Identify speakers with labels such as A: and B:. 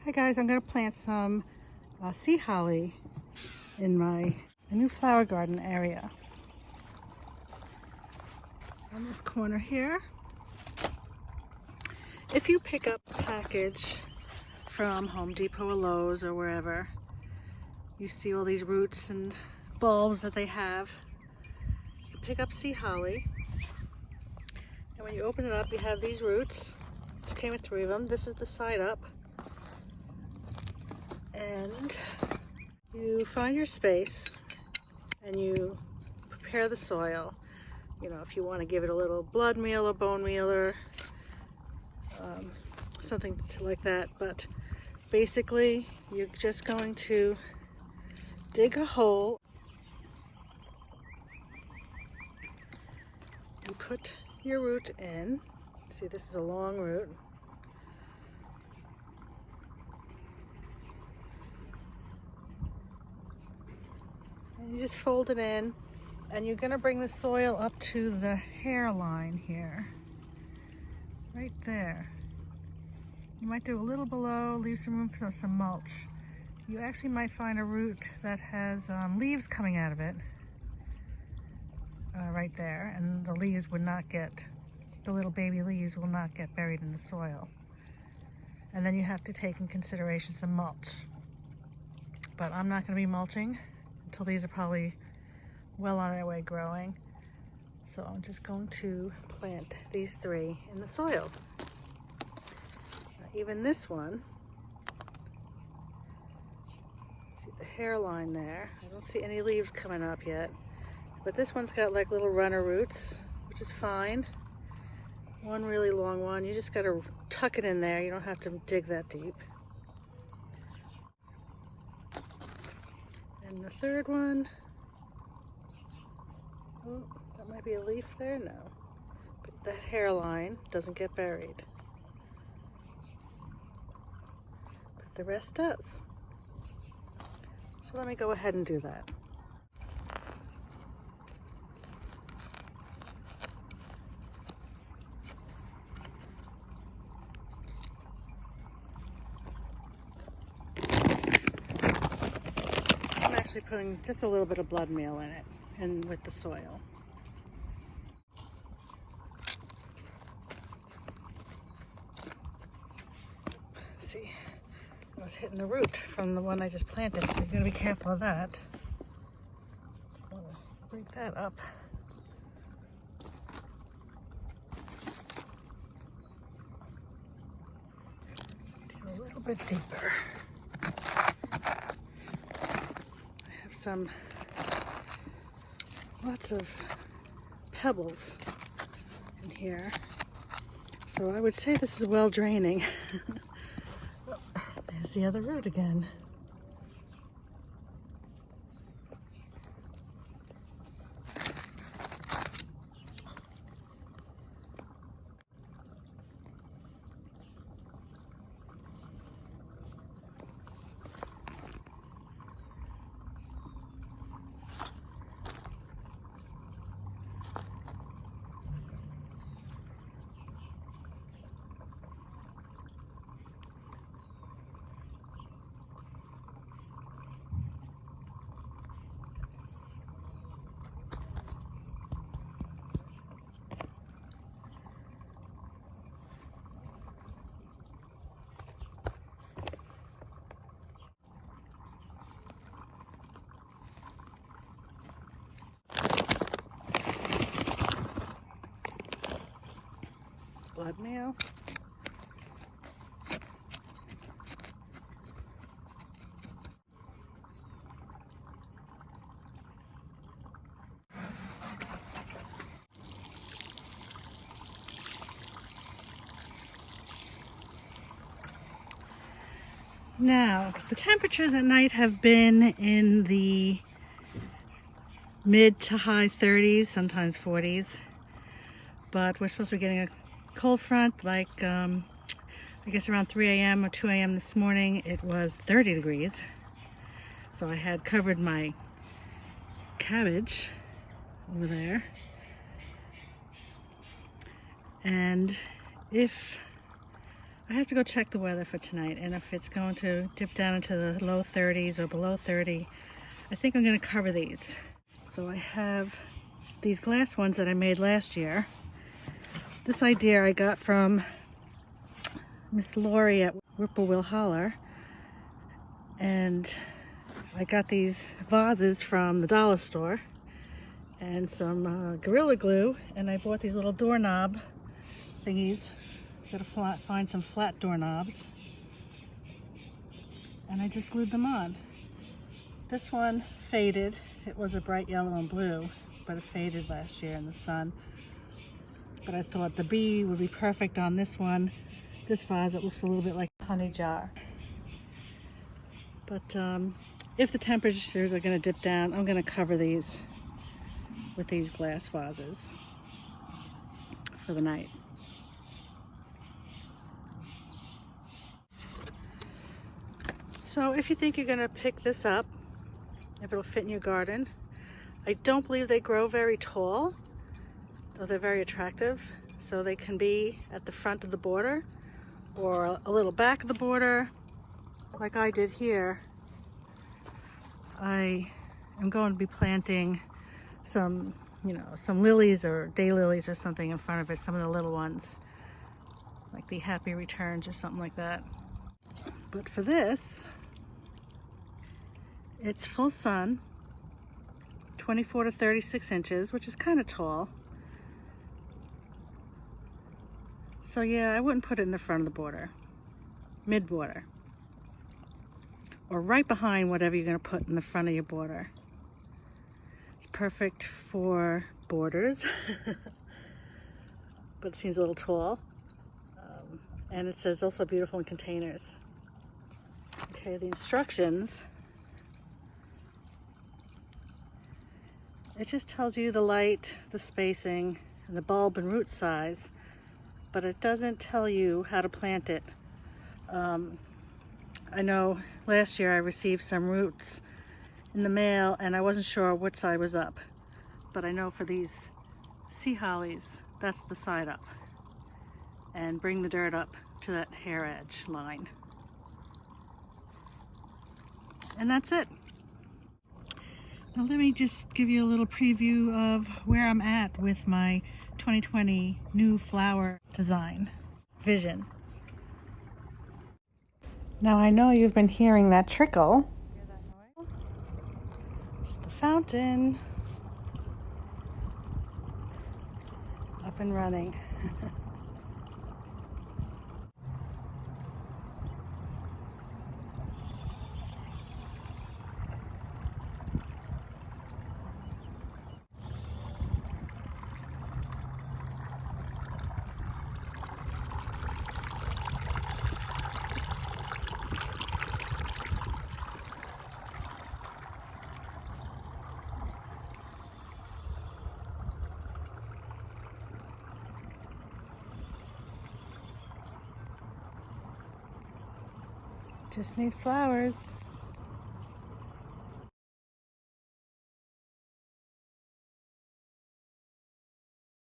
A: Hi guys, I'm going to plant some sea holly in my new flower garden area. On this corner here. If you pick up a package from Home Depot or Lowe's or wherever, you see all these roots and bulbs that they have. You pick up sea holly, and when you open it up, you have these roots. This came with 3 of them. This is the side up. And you find your space and you prepare the soil. You know, if you want to give it a little blood meal or bone meal or something like that. But basically, you're just going to dig a hole. You put your root in. See, this is a long root. And you just fold it in, and you're going to bring the soil up to the hairline here, right there. You might do a little below, leave some room for some mulch. You actually might find a root that has leaves coming out of it, right there, and the leaves would not get, the little baby leaves will not get buried in the soil. And then you have to take in consideration some mulch. But I'm not going to be mulching until these are probably well on their way growing. So I'm just going to plant these 3 in the soil. Now, even this one, see the hairline there? I don't see any leaves coming up yet. But this one's got like little runner roots, which is fine. One really long one. You just got to tuck it in there. You don't have to dig that deep. And the 3rd one, oh, that might be a leaf there, no. But that hairline doesn't get buried. But the rest does. So let me go ahead and do that. I'm actually putting just a little bit of blood meal in it and with the soil. See, I was hitting the root from the one I just planted, so you gotta be careful of that. Break that up. Do a little bit deeper. Lots of pebbles in here, so I would say this is well draining. There's the other root again. Blood meal. Now, the temperatures at night have been in the mid to high 30s, sometimes 40s, but we're supposed to be getting a cold front, like I guess around 3 a.m. or 2 a.m. this morning it was 30 degrees. So I had covered my cabbage over there, and if I have to go check the weather for tonight, and if it's going to dip down into the low 30s or below 30, I think I'm going to cover these. So I have these glass ones that I made last year. This idea I got from Miss Lori at Whippoorwill Holler, and I got these vases from the dollar store and some Gorilla Glue, and I bought these little doorknob thingies. Gotta find some flat doorknobs, and I just glued them on. This one faded. It was a bright yellow and blue, but it faded last year in the sun. But I thought the bee would be perfect on this one. This vase, it looks a little bit like a honey jar. But if the temperatures are going to dip down, I'm going to cover these with these glass vases for the night. So if you think you're going to pick this up, if it'll fit in your garden, I don't believe they grow very tall, though they're very attractive. So they can be at the front of the border or a little back of the border, like I did here. I am going to be planting some, some lilies or daylilies or something in front of it, some of the little ones, like the Happy Returns or something like that. But for this, it's full sun, 24 to 36 inches, which is kind of tall. So yeah, I wouldn't put it in the front of the border, mid-border, or right behind whatever you're going to put in the front of your border. It's perfect for borders, but it seems a little tall. And it says also beautiful in containers. Okay, the instructions. It just tells you the light, the spacing, and the bulb and root size, but it doesn't tell you how to plant it. I know last year I received some roots in the mail and I wasn't sure which side was up, but I know for these sea hollies, that's the side up. And bring the dirt up to that hair edge line. And that's it. Now let me just give you a little preview of where I'm at with my 2020 new flower design vision. Now I know you've been hearing that trickle. Hear that noise? It's the fountain. Up and running. Just need flowers.